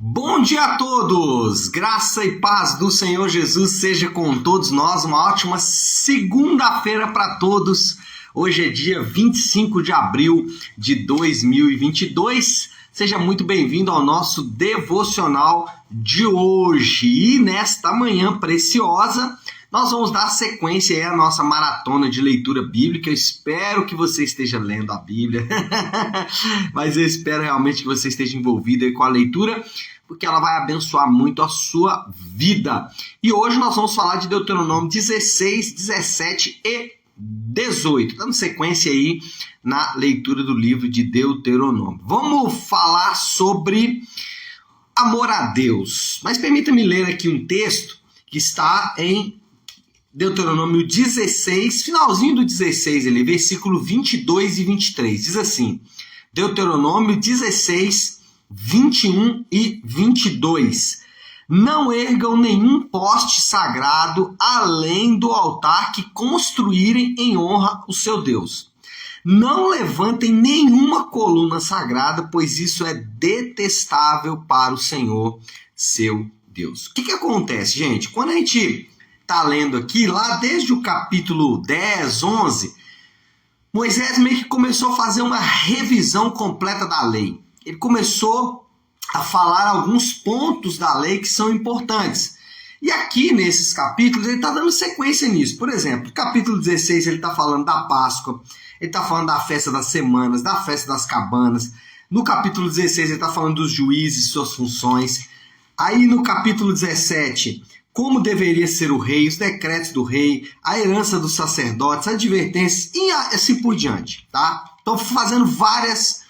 Bom dia a todos! Graça e paz do Senhor Jesus seja com todos nós. Uma ótima segunda-feira para todos. Hoje é dia 25 de abril de 2022. Seja muito bem-vindo ao nosso devocional de hoje. E nesta manhã preciosa, nós vamos dar sequência à nossa maratona de leitura bíblica. Eu espero que você esteja lendo a Bíblia, mas eu espero realmente que você esteja envolvido aí com a leitura, porque ela vai abençoar muito a sua vida. E hoje nós vamos falar de Deuteronômio 16, 17 e 18, dando sequência aí na leitura do livro de Deuteronômio. Vamos falar sobre amor a Deus, mas permita-me ler aqui um texto que está em Deuteronômio 16, finalzinho do 16, ali, versículo 22 e 23. Diz assim, Deuteronômio 16, 21 e 22. Não ergam nenhum poste sagrado além do altar que construírem em honra ao seu Deus. Não levantem nenhuma coluna sagrada, pois isso é detestável para o Senhor, seu Deus. O que acontece, gente? Quando a gente está lendo aqui, lá desde o capítulo 10, 11, Moisés meio que começou a fazer uma revisão completa da lei. Ele começou a falar alguns pontos da lei que são importantes. E aqui, nesses capítulos, ele está dando sequência nisso. Por exemplo, no capítulo 16, ele está falando da Páscoa, ele está falando da festa das semanas, da festa das cabanas. No capítulo 16, ele está falando dos juízes e suas funções. Aí, no capítulo 17, como deveria ser o rei, os decretos do rei, a herança dos sacerdotes, advertências e assim por diante, tá? Então, fazendo várias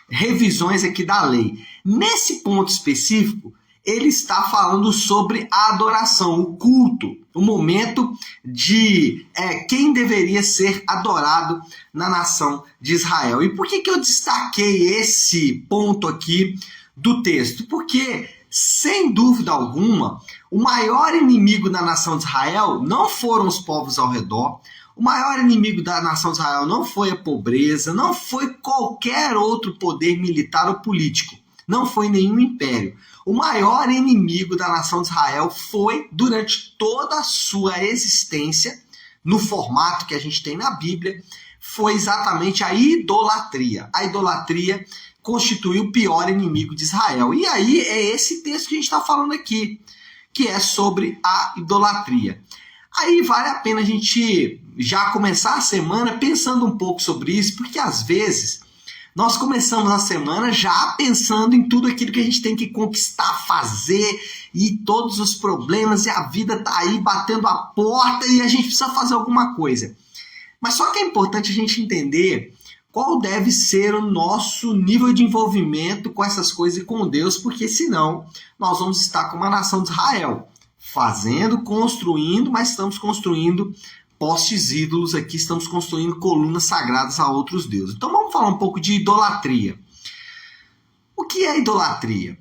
revisões aqui da lei. Nesse ponto específico, ele está falando sobre a adoração, o culto, o momento de quem deveria ser adorado na nação de Israel. E por que eu destaquei esse ponto aqui do texto? Porque, sem dúvida alguma, o maior inimigo da nação de Israel não foram os povos ao redor. O maior inimigo da nação de Israel não foi a pobreza, não foi qualquer outro poder militar ou político, não foi nenhum império. O maior inimigo da nação de Israel foi, durante toda a sua existência, no formato que a gente tem na Bíblia, foi exatamente a idolatria. A idolatria constituiu o pior inimigo de Israel. E aí é esse texto que a gente está falando aqui, que é sobre a idolatria. Aí vale a pena a gente já começar a semana pensando um pouco sobre isso, porque às vezes nós começamos a semana já pensando em tudo aquilo que a gente tem que conquistar, fazer, e todos os problemas, e a vida está aí batendo a porta e a gente precisa fazer alguma coisa. Mas só que é importante a gente entender qual deve ser o nosso nível de envolvimento com essas coisas e com Deus, porque senão nós vamos estar como a nação de Israel, fazendo, construindo, mas estamos construindo postes ídolos aqui, estamos construindo colunas sagradas a outros deuses. Então vamos falar um pouco de idolatria. O que é idolatria?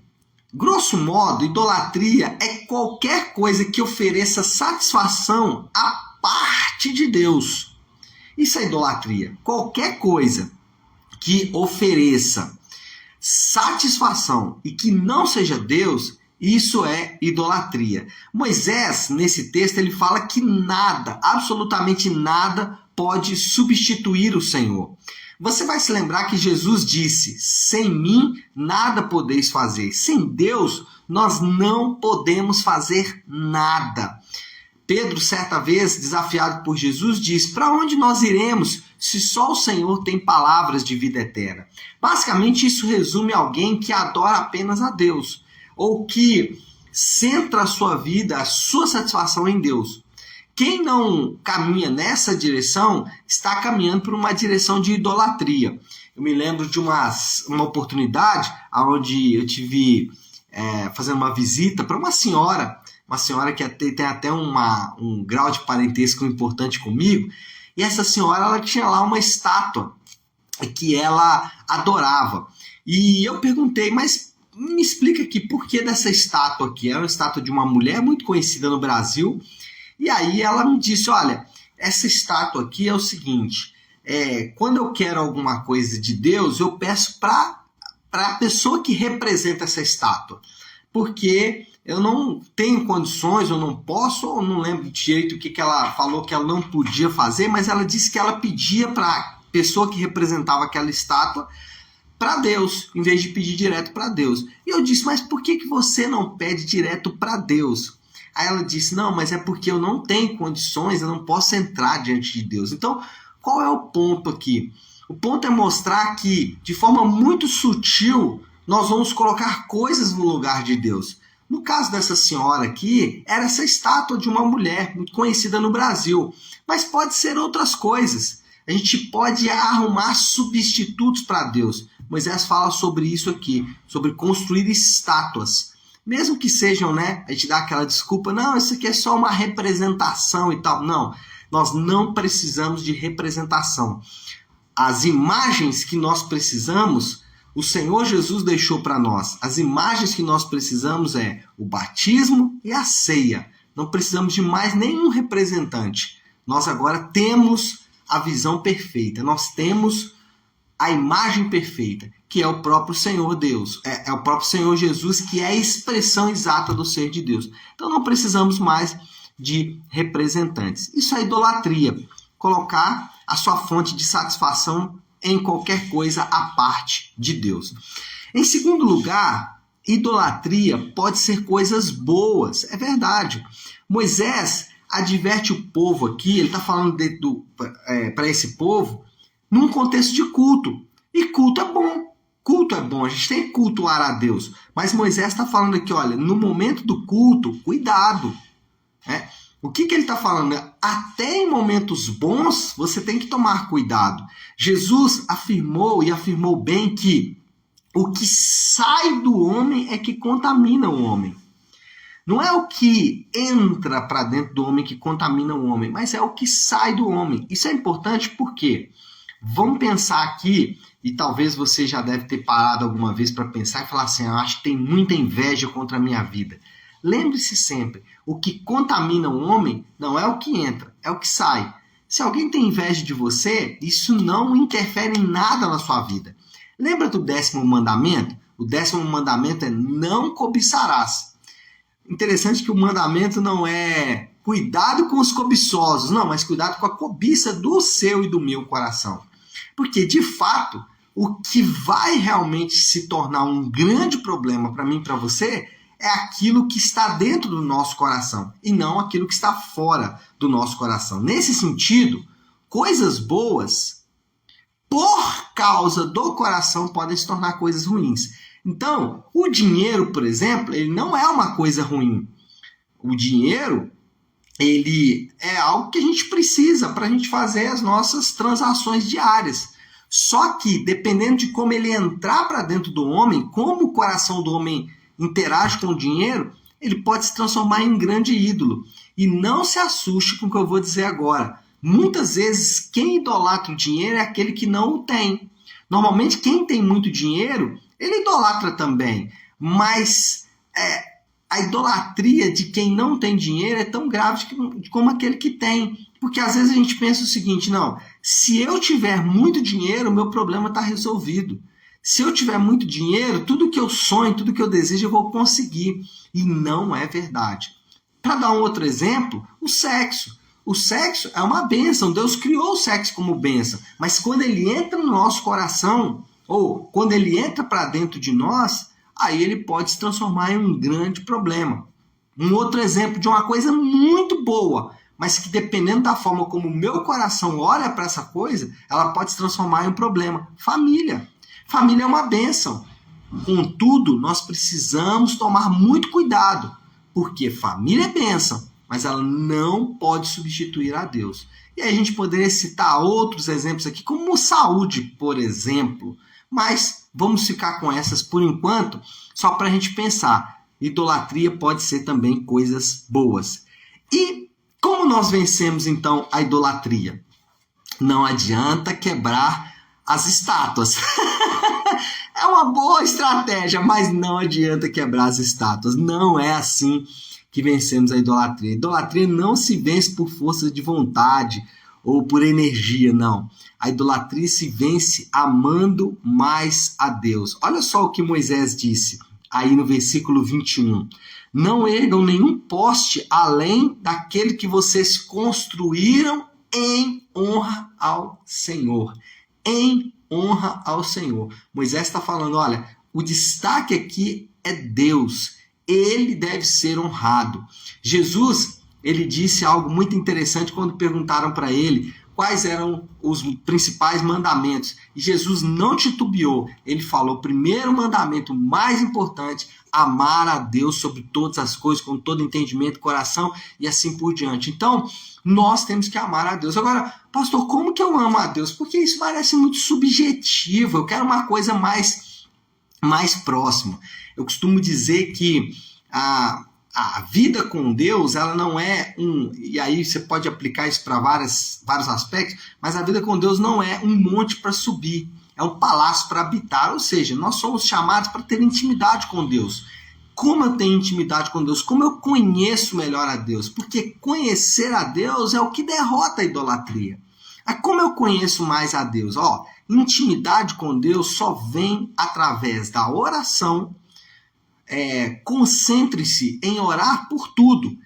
Grosso modo, idolatria é qualquer coisa que ofereça satisfação à parte de Deus. Isso é idolatria. Qualquer coisa que ofereça satisfação e que não seja Deus, isso é idolatria. Moisés, nesse texto, ele fala que nada, absolutamente nada, pode substituir o Senhor. Você vai se lembrar que Jesus disse, sem mim nada podeis fazer. Sem Deus, nós não podemos fazer nada. Pedro, certa vez, desafiado por Jesus, disse, para onde nós iremos se só o Senhor tem palavras de vida eterna? Basicamente, isso resume alguém que adora apenas a Deus, ou que centra a sua vida, a sua satisfação em Deus. Quem não caminha nessa direção, está caminhando por uma direção de idolatria. Eu me lembro de uma oportunidade onde eu tive fazendo uma visita para uma senhora que tem até um grau de parentesco importante comigo, e essa senhora ela tinha lá uma estátua que ela adorava. E eu perguntei, mas me explica aqui por que dessa estátua aqui. Era uma estátua de uma mulher muito conhecida no Brasil. E aí ela me disse, olha, essa estátua aqui é o seguinte, quando eu quero alguma coisa de Deus, eu peço para a pessoa que representa essa estátua. porque eu não tenho condições, eu não posso, ou não lembro direito o que ela falou que ela não podia fazer, mas ela disse que ela pedia para a pessoa que representava aquela estátua para Deus, em vez de pedir direto para Deus. E eu disse, mas por que você não pede direto para Deus? Aí ela disse, não, mas é porque eu não tenho condições, eu não posso entrar diante de Deus. Então, qual é o ponto aqui? O ponto é mostrar que, de forma muito sutil, nós vamos colocar coisas no lugar de Deus. No caso dessa senhora aqui, era essa estátua de uma mulher muito conhecida no Brasil, mas pode ser outras coisas. A gente pode arrumar substitutos para Deus. Moisés fala sobre isso aqui, sobre construir estátuas. Mesmo que sejam, a gente dá aquela desculpa, não, isso aqui é só uma representação e tal. Não, nós não precisamos de representação. As imagens que nós precisamos, o Senhor Jesus deixou para nós. As imagens que nós precisamos é o batismo e a ceia. Não precisamos de mais nenhum representante. Nós agora temos a visão perfeita. Nós temos a imagem perfeita, que é o próprio Senhor Deus. É o próprio Senhor Jesus, que é a expressão exata do ser de Deus. Então não precisamos mais de representantes. Isso é idolatria. Colocar a sua fonte de satisfação em qualquer coisa à parte de Deus. Em segundo lugar, idolatria pode ser coisas boas. É verdade. Moisés adverte o povo aqui, ele está falando para esse povo, num contexto de culto. E culto é bom. Culto é bom, a gente tem que cultuar a Deus. Mas Moisés está falando aqui, olha, no momento do culto, cuidado. O que ele está falando? Até em momentos bons, você tem que tomar cuidado. Jesus afirmou, e afirmou bem, que o que sai do homem é que contamina o homem. Não é o que entra para dentro do homem que contamina o homem, mas é o que sai do homem. Isso é importante porque, vamos pensar aqui, e talvez você já deve ter parado alguma vez para pensar e falar assim, eu acho que tem muita inveja contra a minha vida. Lembre-se sempre, o que contamina o homem não é o que entra, é o que sai. Se alguém tem inveja de você, isso não interfere em nada na sua vida. Lembra do 10º mandamento? O 10º mandamento é não cobiçarás. Interessante que o mandamento não é cuidado com os cobiçosos, não, mas cuidado com a cobiça do seu e do meu coração. Porque, de fato, o que vai realmente se tornar um grande problema para mim e para você é aquilo que está dentro do nosso coração e não aquilo que está fora do nosso coração. Nesse sentido, coisas boas, por causa do coração, podem se tornar coisas ruins. Então, o dinheiro, por exemplo, ele não é uma coisa ruim. O dinheiro, ele é algo que a gente precisa para a gente fazer as nossas transações diárias. Só que, dependendo de como ele entrar para dentro do homem, como o coração do homem interage com o dinheiro, ele pode se transformar em um grande ídolo. E não se assuste com o que eu vou dizer agora. Muitas vezes, quem idolatra o dinheiro é aquele que não o tem. Normalmente, quem tem muito dinheiro, ele idolatra também. Mas a idolatria de quem não tem dinheiro é tão grave como aquele que tem. Porque às vezes a gente pensa o seguinte, não, se eu tiver muito dinheiro, o meu problema está resolvido. Se eu tiver muito dinheiro, tudo que eu sonho, tudo que eu desejo, eu vou conseguir. E não é verdade. Para dar um outro exemplo, o sexo. O sexo é uma bênção. Deus criou o sexo como bênção. Mas quando ele entra no nosso coração, ou quando ele entra para dentro de nós, aí ele pode se transformar em um grande problema. Um outro exemplo de uma coisa muito boa, mas que dependendo da forma como o meu coração olha para essa coisa, ela pode se transformar em um problema. Família. Família é uma bênção. Contudo, nós precisamos tomar muito cuidado, porque família é bênção, mas ela não pode substituir a Deus. E aí a gente poderia citar outros exemplos aqui, como saúde, por exemplo, mas vamos ficar com essas por enquanto, só para a gente pensar. Idolatria pode ser também coisas boas. E como nós vencemos então a idolatria? Não adianta quebrar as estátuas. É uma boa estratégia, mas não adianta quebrar as estátuas. Não é assim que vencemos a idolatria. A idolatria não se vence por força de vontade ou por energia, não. A idolatria se vence amando mais a Deus. Olha só o que Moisés disse. aí no versículo 21. Não ergam nenhum poste além daquele que vocês construíram em honra ao Senhor. Em honra ao Senhor. Moisés está falando, olha, o destaque aqui é Deus. Ele deve ser honrado. Jesus, ele disse algo muito interessante quando perguntaram para ele quais eram os principais mandamentos. E Jesus não titubeou. Ele falou, o primeiro mandamento mais importante, amar a Deus sobre todas as coisas, com todo entendimento, coração e assim por diante. Então, nós temos que amar a Deus. Agora, pastor, como que eu amo a Deus? Porque isso parece muito subjetivo. Eu quero uma coisa mais próxima. Eu costumo dizer que a vida com Deus, ela não é e aí você pode aplicar isso para vários aspectos, mas a vida com Deus não é um monte para subir, é um palácio para habitar, ou seja, nós somos chamados para ter intimidade com Deus. Como eu tenho intimidade com Deus? Como eu conheço melhor a Deus? Porque conhecer a Deus é o que derrota a idolatria. Como eu conheço mais a Deus? Intimidade com Deus só vem através da oração. Concentre-se em orar por tudo.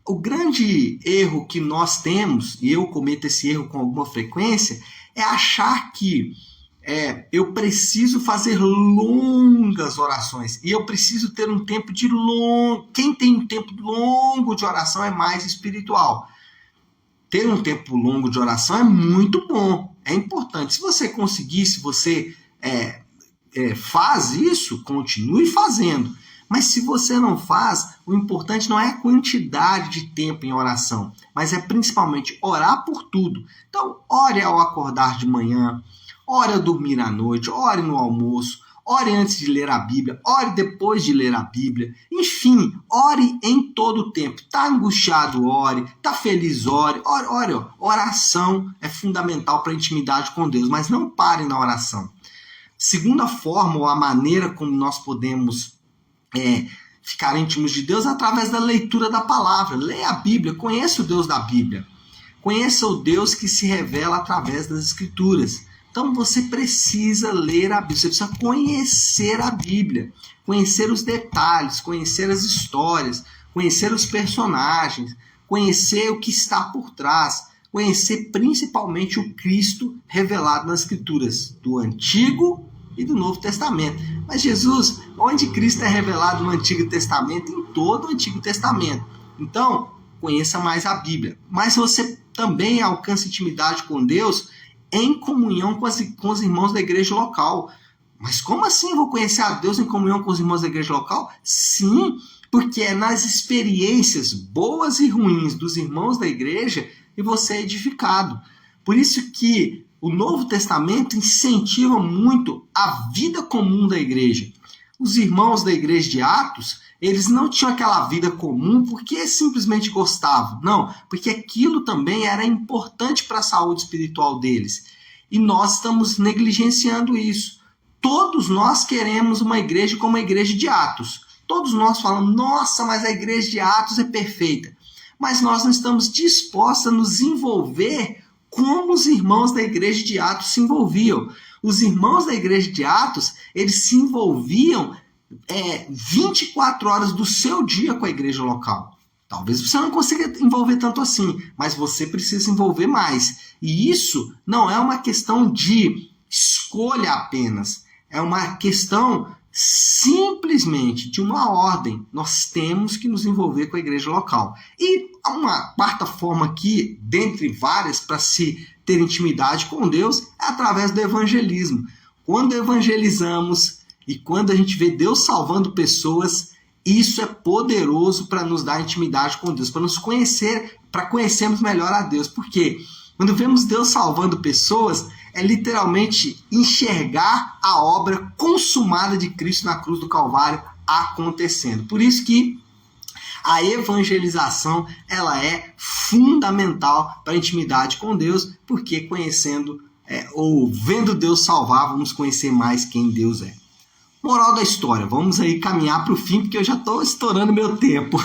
O grande erro que nós temos, e eu cometo esse erro com alguma frequência, é achar que eu preciso fazer longas orações, e eu preciso ter um tempo de longo. Quem tem um tempo longo de oração é mais espiritual. Ter um tempo longo de oração é muito bom, é importante. Se você conseguir, se você faz isso, continue fazendo. Mas se você não faz, o importante não é a quantidade de tempo em oração, mas é principalmente orar por tudo. Então, ore ao acordar de manhã, ore ao dormir à noite, ore no almoço, ore antes de ler a Bíblia, ore depois de ler a Bíblia. Enfim, ore em todo o tempo. Está angustiado, ore. Está feliz, ore. Ore. Oração é fundamental para a intimidade com Deus, mas não pare na oração. Segunda forma, ou a maneira como nós podemos ficar íntimos de Deus, é através da leitura da palavra. Leia a Bíblia, conheça o Deus da Bíblia. Conheça o Deus que se revela através das Escrituras. Então você precisa ler a Bíblia, você precisa conhecer a Bíblia, conhecer os detalhes, conhecer as histórias, conhecer os personagens, conhecer o que está por trás, conhecer principalmente o Cristo revelado nas Escrituras, do Antigo e do Novo Testamento. Mas Jesus, onde Cristo é revelado no Antigo Testamento? Em todo o Antigo Testamento. Então, conheça mais a Bíblia. Mas você também alcança intimidade com Deus em comunhão com os irmãos da igreja local. Mas como assim eu vou conhecer a Deus em comunhão com os irmãos da igreja local? Sim, porque é nas experiências boas e ruins dos irmãos da igreja que você é edificado. Por isso que o Novo Testamento incentiva muito a vida comum da igreja. Os irmãos da igreja de Atos, eles não tinham aquela vida comum porque simplesmente gostavam. Não, porque aquilo também era importante para a saúde espiritual deles. E nós estamos negligenciando isso. Todos nós queremos uma igreja como a igreja de Atos. Todos nós falamos, nossa, mas a igreja de Atos é perfeita. Mas nós não estamos dispostos a nos envolver como os irmãos da igreja de Atos se envolviam. Os irmãos da igreja de Atos, eles se envolviam 24 horas do seu dia com a igreja local. Talvez você não consiga envolver tanto assim, mas você precisa envolver mais. E isso não é uma questão de escolha apenas, é uma questão simplesmente de uma ordem. Nós temos que nos envolver com a igreja local. E uma quarta forma aqui, dentre várias, para se ter intimidade com Deus, é através do evangelismo. Quando evangelizamos e quando a gente vê Deus salvando pessoas, isso é poderoso para nos dar intimidade com Deus, para nos conhecer, para conhecermos melhor a Deus. Por quê? Quando vemos Deus salvando pessoas, é literalmente enxergar a obra consumada de Cristo na cruz do Calvário acontecendo. Por isso que a evangelização ela é fundamental para a intimidade com Deus, porque conhecendo ou vendo Deus salvar, vamos conhecer mais quem Deus é. Moral da história, vamos aí caminhar para o fim, porque eu já estou estourando meu tempo.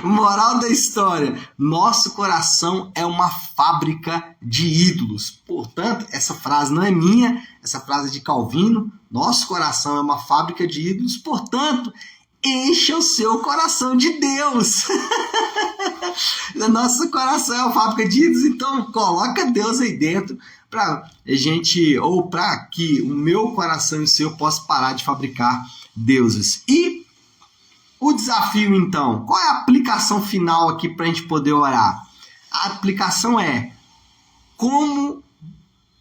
Moral da história, nosso coração é uma fábrica de ídolos. Portanto, essa frase não é minha, essa frase de Calvino, nosso coração é uma fábrica de ídolos, portanto, encha o seu coração de Deus. Nosso coração é uma fábrica de ídolos, então coloca Deus aí dentro para gente, ou para que o meu coração e o seu possam parar de fabricar deuses. E o desafio, então, qual é a aplicação final aqui para a gente poder orar? A aplicação é: como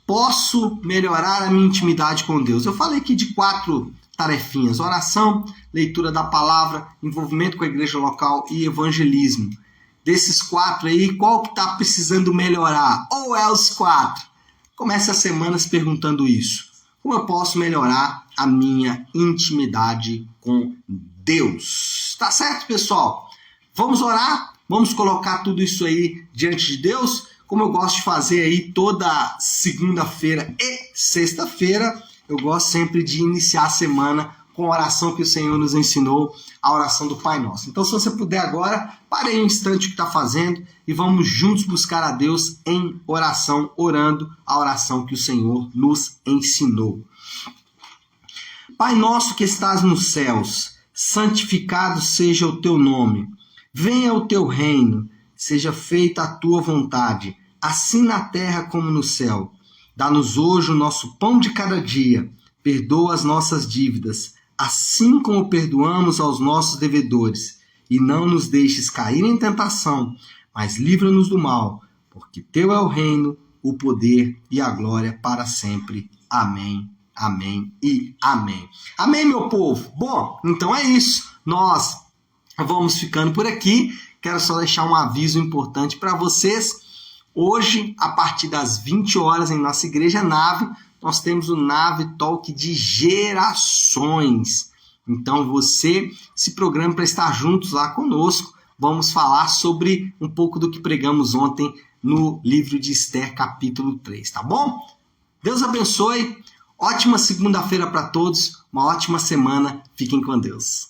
posso melhorar a minha intimidade com Deus? Eu falei aqui de 4 tarefinhas: oração, leitura da palavra, envolvimento com a igreja local e evangelismo. Desses 4 aí, qual que está precisando melhorar? Ou é os 4? Comece a semana se perguntando isso. Como eu posso melhorar a minha intimidade com Deus? Tá certo, pessoal? Vamos orar? Vamos colocar tudo isso aí diante de Deus? Como eu gosto de fazer aí toda segunda-feira e sexta-feira, eu gosto sempre de iniciar a semana com a oração que o Senhor nos ensinou, a oração do Pai Nosso. Então, se você puder agora, pare aí um instante o que está fazendo e vamos juntos buscar a Deus em oração, orando a oração que o Senhor nos ensinou. Pai nosso que estás nos céus, santificado seja o teu nome. Venha o teu reino, seja feita a tua vontade, assim na terra como no céu. Dá-nos hoje o nosso pão de cada dia. Perdoa as nossas dívidas, assim como perdoamos aos nossos devedores. E não nos deixes cair em tentação, mas livra-nos do mal, porque teu é o reino, o poder e a glória para sempre. Amém, amém e amém. Amém, meu povo? Bom, então é isso. Nós vamos ficando por aqui. Quero só deixar um aviso importante para vocês. Hoje, a partir das 20 horas, em nossa igreja Nave, nós temos o Nave Talk de gerações. Então, você se programa para estar juntos lá conosco. Vamos falar sobre um pouco do que pregamos ontem no livro de Esther, capítulo 3, tá bom? Deus abençoe. Ótima segunda-feira para todos. Uma ótima semana. Fiquem com Deus.